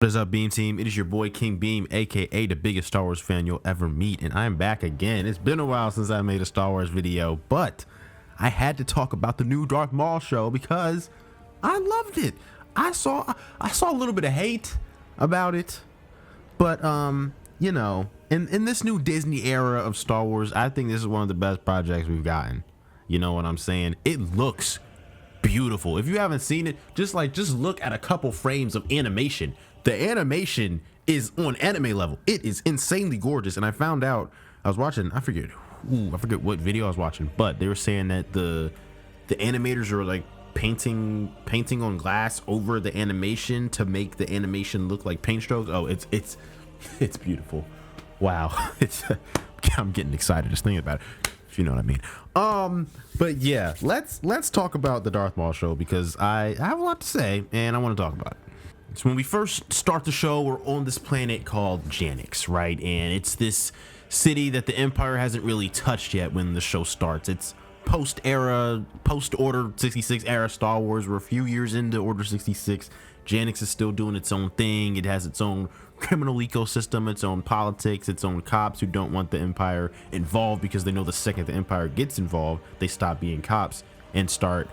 What is up, Beam Team? It is your boy King Beam, aka the biggest Star Wars fan you'll ever meet, and I'm back again. It's been a while since I made a Star Wars video, but I had to talk about the new Darth Maul show because I loved it. I saw a little bit of hate about it, but you know, in this new Disney era of Star Wars, I think this is one of the best projects we've gotten. You know what I'm saying? It looks beautiful. If you haven't seen it, just look at a couple frames of animation. The animation is on anime level. It is insanely gorgeous. And I found out, I was watching, I forget what video I was watching, but they were saying that the animators are like painting on glass over the animation to make the animation look like paint strokes. Oh, it's beautiful. Wow. I'm getting excited just thinking about it, if you know what I mean. But yeah, let's talk about the Darth Maul show because I have a lot to say and I want to talk about it. So when we first start the show, we're on this planet called Janix, right? And it's this city that the Empire hasn't really touched yet when the show starts. It's post-Order 66 era Star Wars. We're a few years into Order 66. Janix is still doing its own thing. It has its own criminal ecosystem, its own politics, its own cops who don't want the Empire involved because they know the second the Empire gets involved, they stop being cops and start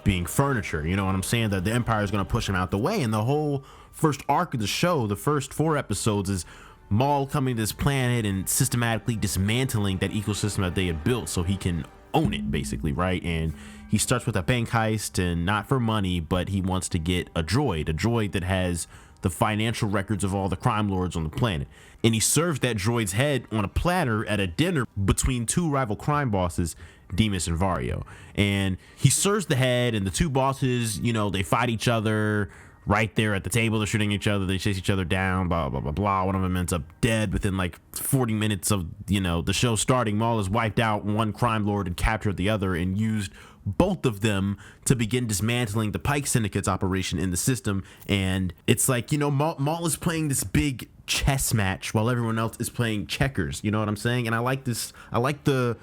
being furniture. You know what I'm saying? That the Empire is going to push them out the way. And the whole first arc of the show, the first 4 episodes, is Maul coming to this planet and systematically dismantling that ecosystem that they had built so he can own it, basically, right? And he starts with a bank heist, and not for money, but he wants to get a droid that has the financial records of all the crime lords on the planet. And he serves that droid's head on a platter at a dinner between 2 rival crime bosses, Demas and Vario. And he serves the head, and the 2 bosses, you know, they fight each other right there at the table. They're shooting each other, they chase each other down, blah blah blah blah. One of them ends up dead within like 40 minutes of, you know, the show starting. Maul has wiped out one crime lord and captured the other and used both of them to begin dismantling the Pike Syndicate's operation in the system. And it's like, you know, Maul is playing this big chess match while everyone else is playing checkers. You know what I'm saying? And I like this. I like the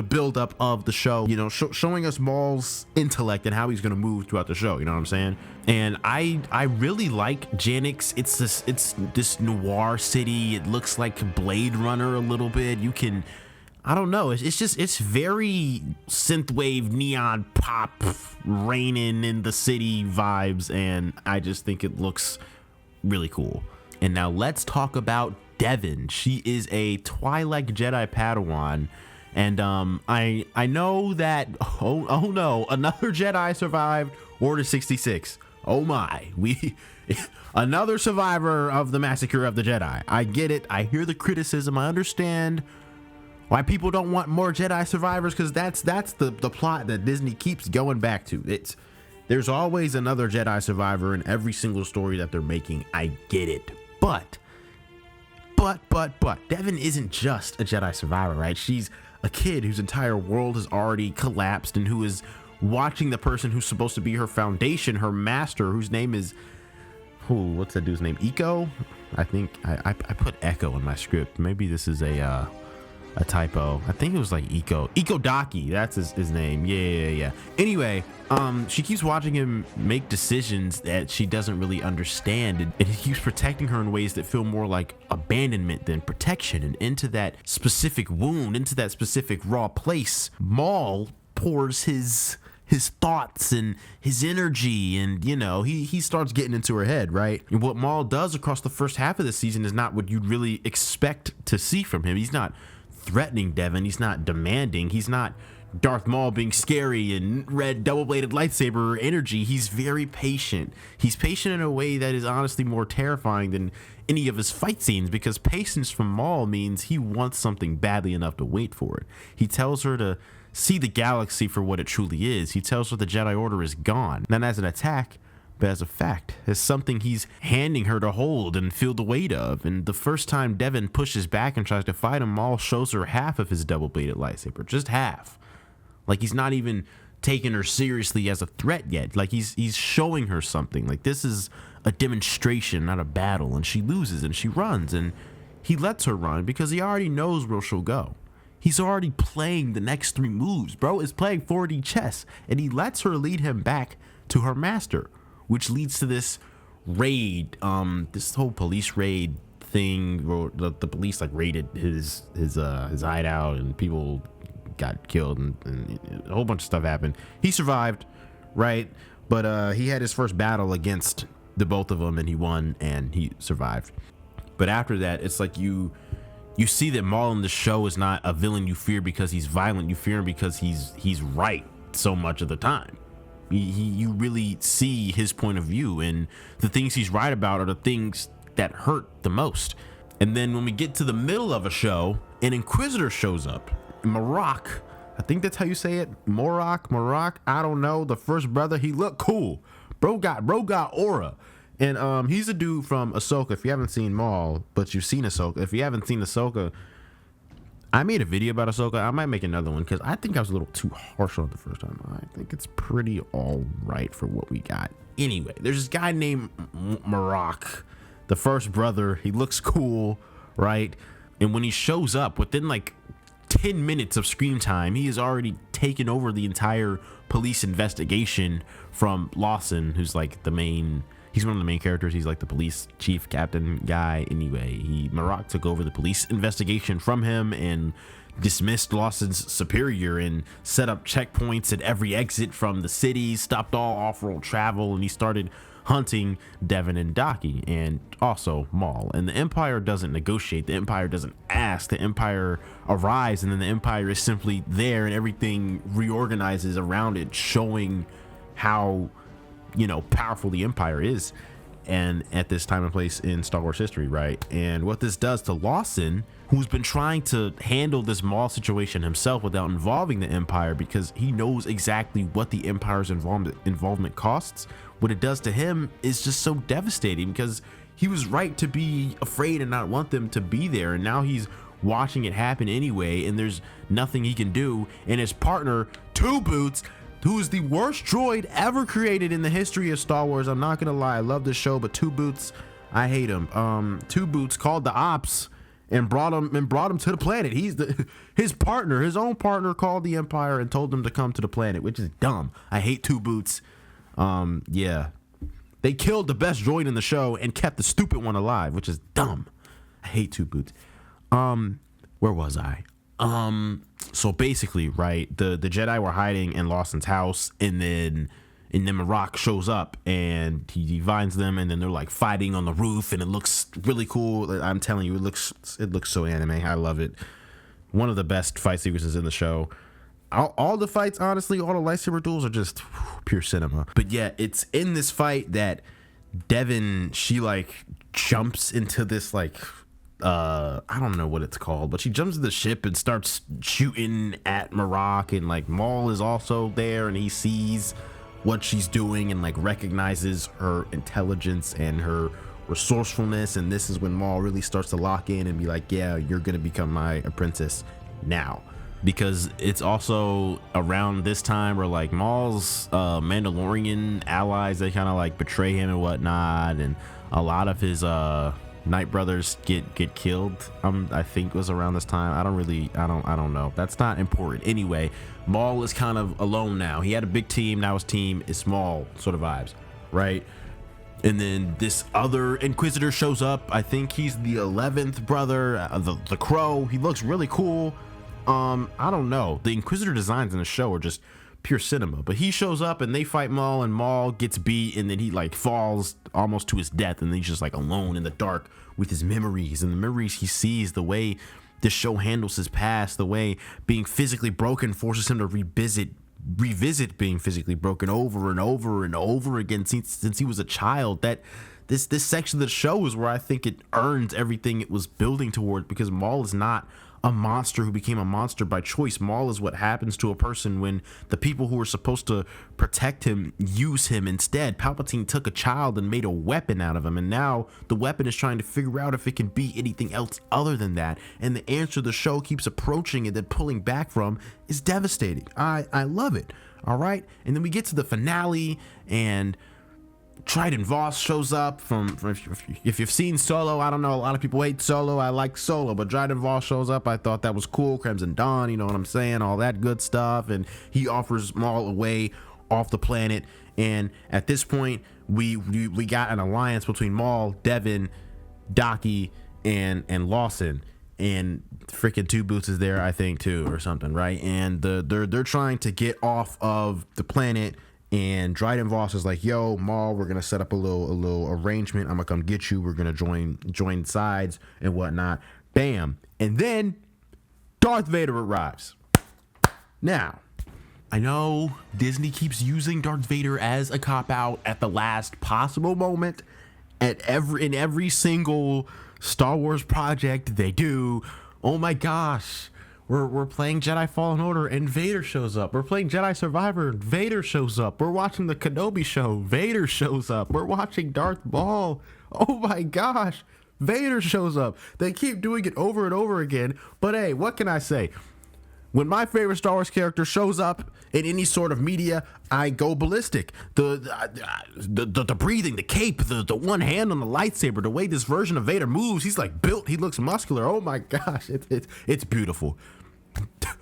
build up of the show, you know, showing us Maul's intellect and how he's going to move throughout the show. You know what I'm saying? And I really like Janix. It's this noir city. It looks like Blade Runner a little bit. You can, I don't know. It's very synthwave, neon pop, raining in the city vibes. And I just think it looks really cool. And now let's talk about Devin. She is a Twilight Jedi Padawan. And I know that, oh no, another Jedi survived Order 66. Oh my, another survivor of the massacre of the Jedi. I get it. I hear the criticism. I understand why people don't want more Jedi survivors, because that's the plot that Disney keeps going back to. There's always another Jedi survivor in every single story that they're making. I get it. But Devin isn't just a Jedi survivor, right? She's a kid whose entire world has already collapsed and who is watching the person who's supposed to be her foundation, her master, whose name is, what's that dude's name? Eco? I think I put Echo in my script. Maybe this is a typo. I think it was like Daki. That's his name. Yeah. Anyway, she keeps watching him make decisions that she doesn't really understand, and he keeps protecting her in ways that feel more like abandonment than protection. And into that specific wound, into that specific raw place, Maul pours his thoughts and his energy, and you know, he starts getting into her head, right? And what Maul does across the first half of the season is not what you'd really expect to see from him. He's not threatening Devin, he's not demanding, he's not Darth Maul being scary and red double-bladed lightsaber energy. He's very patient. He's patient in a way that is honestly more terrifying than any of his fight scenes, because patience from Maul means he wants something badly enough to wait for it. He tells her to see the galaxy for what it truly is. He tells her the Jedi Order is gone, not as an attack, but as a fact, as something he's handing her to hold and feel the weight of. And the first time Devin pushes back and tries to fight him, Maul shows her half of his double-bladed lightsaber, just half. Like, he's not even taking her seriously as a threat yet. Like, he's showing her something. Like, this is a demonstration, not a battle. And she loses and she runs, and he lets her run because he already knows where she'll go. He's already playing the next 3 moves. Bro is playing 4D chess, and he lets her lead him back to her master, which leads to this raid, this whole police raid thing, where the police like raided his hideout and people got killed and a whole bunch of stuff happened. He survived, right? But he had his first battle against the both of them and he won and he survived. But after that, it's like you see that Maul in the show is not a villain you fear because he's violent. You fear him because he's right so much of the time. You really see his point of view, and the things he's right about are the things that hurt the most. And then when we get to the middle of a show, an Inquisitor shows up. Marok, I think that's how you say it. Marok. I don't know. The first brother, he looked cool. Bro got aura. And he's a dude from Ahsoka. If you haven't seen Maul, but you've seen Ahsoka. If you haven't seen Ahsoka, I made a video about Ahsoka. I might make another one because I think I was a little too harsh on it the first time. I think it's pretty all right for what we got. Anyway, there's this guy named Marok, the first brother. He looks cool, right? And when he shows up, within like 10 minutes of screen time, he has already taken over the entire police investigation from Lawson, who's like the main... He's one of the main characters. He's like the police chief captain guy. Anyway, Marok took over the police investigation from him and dismissed Lawson's superior and set up checkpoints at every exit from the city, stopped all off-road travel, and he started hunting Devin and Daki and also Maul. And the Empire doesn't negotiate. The Empire doesn't ask. The Empire arrives, and then the Empire is simply there, and everything reorganizes around it, showing how, you know, powerful the Empire is and at this time and place in Star Wars history, right? And what this does to Lawson, who's been trying to handle this Maul situation himself without involving the Empire because he knows exactly what the Empire's involvement costs, what it does to him is just so devastating because he was right to be afraid and not want them to be there, and now he's watching it happen anyway, and there's nothing he can do. And his partner, Two Boots, who is the worst droid ever created in the history of Star Wars. I'm not gonna lie, I love this show, but Two Boots, I hate him. Two Boots called the ops and brought him to the planet. He's his own partner called the Empire and told him to come to the planet, which is dumb. I hate Two Boots. Yeah, they killed the best droid in the show and kept the stupid one alive, which is dumb. I hate Two Boots. Where was I? So basically, right, the Jedi were hiding in Lawson's house, and then Marok shows up and he finds them, and then they're like fighting on the roof, and it looks really cool. I'm telling you, it looks so anime. I love it. One of the best fight sequences in the show. All the fights, honestly, all the lightsaber duels are just pure cinema. But yeah, it's in this fight that Devin, she like jumps into this like I don't know what it's called, but she jumps to the ship and starts shooting at Marok, and like Maul is also there, and he sees what she's doing and like recognizes her intelligence and her resourcefulness, and this is when Maul really starts to lock in and be like, yeah, you're gonna become my apprentice now. Because it's also around this time where like Maul's Mandalorian allies, they kind of like betray him and whatnot, and a lot of his Night brothers get killed. I think it was around this time. I don't know. That's not important. Anyway, Maul is kind of alone now. He had a big team, now his team is small, sort of vibes, right? And then this other Inquisitor shows up. I think he's the 11th brother, the Crow. He looks really cool. I don't know. The Inquisitor designs in the show are just pure cinema, but he shows up and they fight Maul, and Maul gets beat, and then he like falls almost to his death, and then he's just like alone in the dark with his memories, and the memories he sees, the way the show handles his past, the way being physically broken forces him to revisit being physically broken over and over and over again since he was a child. That this section of the show is where I think it earns everything it was building towards, because Maul is not a monster who became a monster by choice. Maul is what happens to a person when the people who are supposed to protect him use him instead. Palpatine took a child and made a weapon out of him, and now the weapon is trying to figure out if it can be anything else other than that. And the answer the show keeps approaching and then pulling back from is devastating. I love it. All right. And then we get to the finale, and Trident Voss shows up from if you've seen Solo. I don't know, a lot of people hate Solo. I like Solo, but Trident Voss shows up. I thought that was cool. Crimson Dawn, you know what I'm saying, all that good stuff. And he offers Maul a way off the planet, and at this point we got an alliance between Maul, Devin, Daki, and Lawson, and freaking Two Boots is there, I think, too, or something, right? And they're trying to get off of the planet. And Dryden Voss is like, yo, Maul, we're gonna set up a little arrangement. I'm gonna come get you. We're gonna join sides and whatnot. Bam. And then Darth Vader arrives. Now, I know Disney keeps using Darth Vader as a cop-out at the last possible moment. In every single Star Wars project they do. Oh my gosh. We're playing Jedi Fallen Order and Vader shows up. We're playing Jedi Survivor, Vader shows up. We're watching the Kenobi show, Vader shows up. We're watching Darth Maul. Oh my gosh, Vader shows up. They keep doing it over and over again. But hey, what can I say? When my favorite Star Wars character shows up in any sort of media, I go ballistic. The breathing, the cape, the one hand on the lightsaber, the way this version of Vader moves, he's like built, he looks muscular. Oh my gosh, it's beautiful.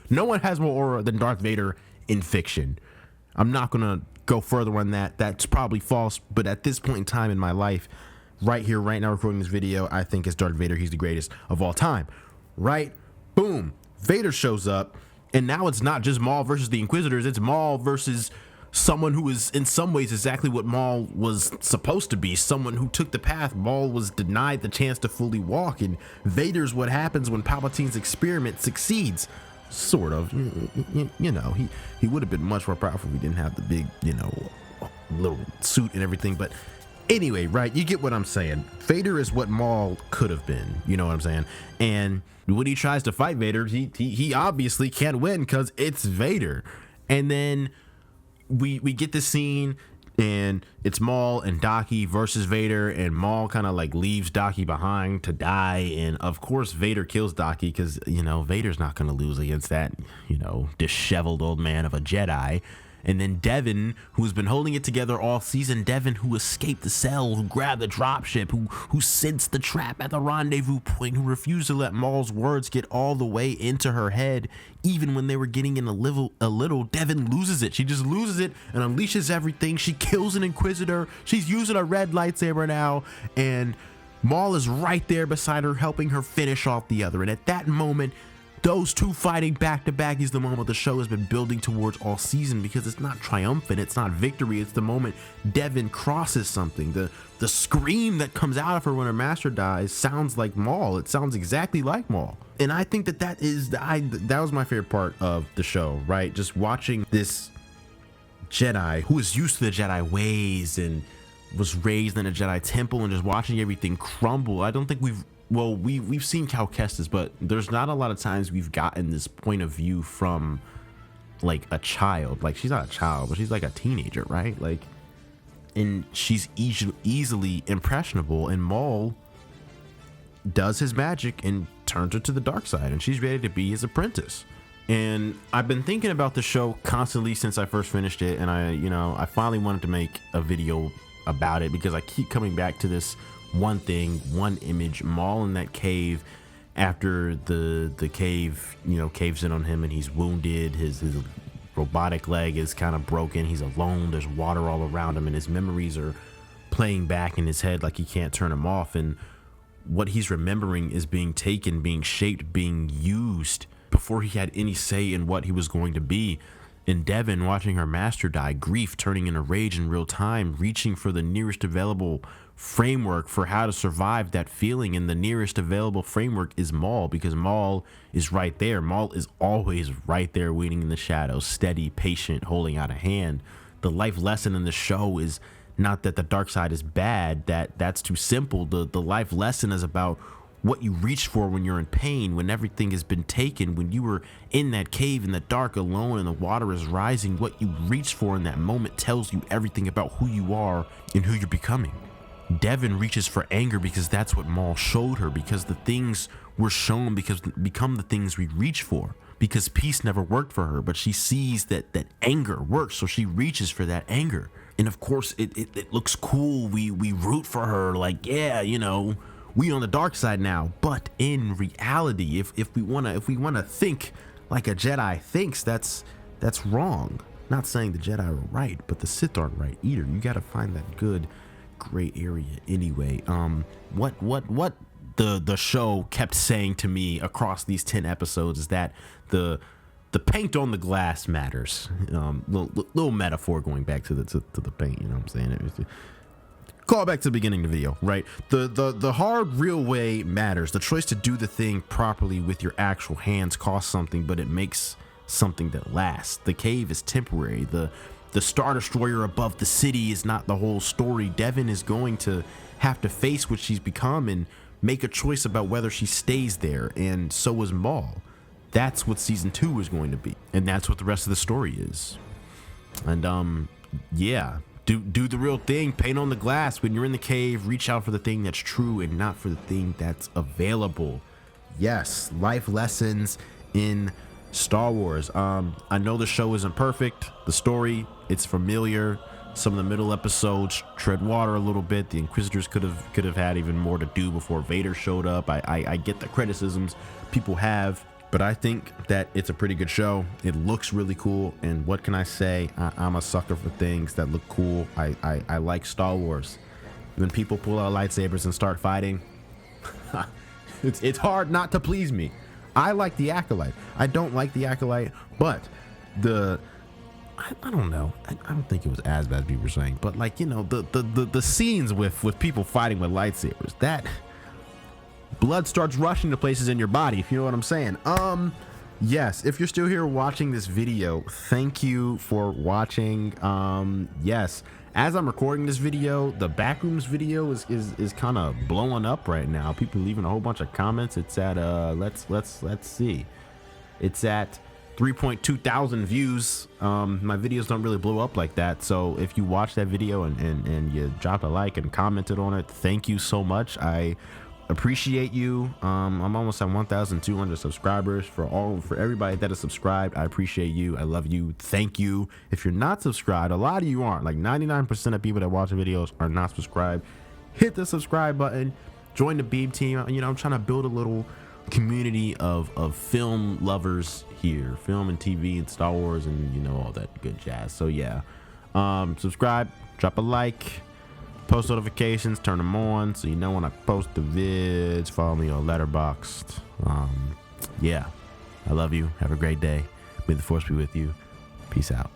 No one has more aura than Darth Vader in fiction. I'm not gonna go further on that. That's probably false, but at this point in time in my life, right here, right now, recording this video, I think it's Darth Vader. He's the greatest of all time. Right? Boom. Vader shows up, and now it's not just Maul versus the Inquisitors, it's Maul versus someone who is in some ways exactly what Maul was supposed to be, someone who took the path Maul was denied the chance to fully walk, and Vader's what happens when Palpatine's experiment succeeds. Sort of. You know, he would have been much more powerful if he didn't have the big, little suit and everything, but anyway, right, you get what I'm saying. Vader is what Maul could have been, you know what I'm saying? And when he tries to fight Vader, he obviously can't win because it's Vader. And then we get this scene, and it's Maul and Daki versus Vader, and Maul kind of like leaves Daki behind to die, and of course Vader kills Daki because, Vader's not going to lose against that, disheveled old man of a Jedi. And then Devin, who's been holding it together all season, Devin, who escaped the cell, who grabbed the dropship, who sensed the trap at the rendezvous point, who refused to let Maul's words get all the way into her head, even when they were getting in a little, Devin loses it. She just loses it and unleashes everything. She kills an Inquisitor. She's using a red lightsaber now, and Maul is right there beside her, helping her finish off the other. And at that moment, those two fighting back to back is the moment the show has been building towards all season, because it's not triumphant, it's not victory, it's the moment Devin crosses something. The scream that comes out of her when her master dies sounds like Maul. It sounds exactly like Maul. And I think that was my favorite part of the show, right? Just watching this Jedi who is used to the Jedi ways and was raised in a Jedi temple, and just watching everything crumble. I don't think we've seen Cal Kestis, but there's not a lot of times we've gotten this point of view from like a child. Like, she's not a child, but she's like a teenager, right? Like, and she's easily impressionable, and Maul does his magic and turns her to the dark side, and she's ready to be his apprentice. And I've been thinking about the show constantly since I first finished it, and I finally wanted to make a video about it because I keep coming back to this one thing, one image: Maul in that cave after the cave caves in on him, and he's wounded. His robotic leg is kind of broken. He's alone. There's water all around him, and his memories are playing back in his head like he can't turn them off. And what he's remembering is being taken, being shaped, being used before he had any say in what he was going to be. And Devin, watching her master die, grief turning into rage in real time, reaching for the nearest available framework for how to survive that feeling, and the nearest available framework is Maul, because Maul is right there. Maul is always right there, waiting in the shadows, steady, patient, holding out a hand. The life lesson in the show is not that the dark side is bad, that's too simple. The life lesson is about what you reach for when you're in pain, when everything has been taken, when you were in that cave in the dark alone and the water is rising. What you reach for in that moment tells you everything about who you are and who you're becoming. Devin reaches for anger because that's what Maul showed her, because the things we're shown become the things we reach for, because peace never worked for her, but she sees that anger works, so she reaches for that anger. And of course it looks cool. We root for her, like, yeah, we on the dark side now. But in reality, if we wanna think like a Jedi thinks, that's wrong. Not saying the Jedi are right, but the Sith aren't right either. You got to find that good gray area anyway. What the show kept saying to me across these 10 episodes is that the paint on the glass matters. Little metaphor going back to the paint, you know what I'm saying? Call back to the beginning of the video, right? The hard, real way matters. The choice to do the thing properly with your actual hands costs something, but it makes something that lasts. The cave is temporary. The Star Destroyer above the city is not the whole story. Devin is going to have to face what she's become and make a choice about whether she stays there, and so is Maul. That's what season 2 is going to be, and that's what the rest of the story is. And yeah, do the real thing. Paint on the glass. When you're in the cave, reach out for the thing that's true and not for the thing that's available. Yes, life lessons in Star Wars. I know the show isn't perfect. The story, it's familiar. Some of the middle episodes tread water a little bit. The Inquisitors could have had even more to do before Vader showed up. I get the criticisms people have, but I think that it's a pretty good show. It looks really cool, and what can I say? I'm a sucker for things that look cool. I like Star Wars. When people pull out lightsabers and start fighting, it's hard not to please me. I like the Acolyte. I don't like the Acolyte, but I don't know. I don't think it was as bad as people were saying, but like, you know, the scenes with people fighting with lightsabers, that blood starts rushing to places in your body, if you know what I'm saying. Yes, if you're still here watching this video, thank you for watching. Yes, as I'm recording this video, the Backrooms video is kind of blowing up right now. People leaving a whole bunch of comments. It's at let's see, it's at 3.2 thousand views. My videos don't really blow up like that, so if you watch that video and you drop a like and commented on it, thank you so much. I appreciate you. I'm almost at 1,200 subscribers. For everybody that is subscribed, I appreciate you. I love you. Thank you. If you're not subscribed, a lot of you aren't. Like 99% of people that watch videos are not subscribed. Hit the subscribe button. Join the Beam team. You know, I'm trying to build a little community of film lovers here, film and TV and Star Wars and, you know, all that good jazz. So yeah, subscribe, drop a like, post notifications, turn them on so you know when I post the vids. Follow me on Letterboxd. Yeah, I love you. Have a great day. May the force be with you. Peace out.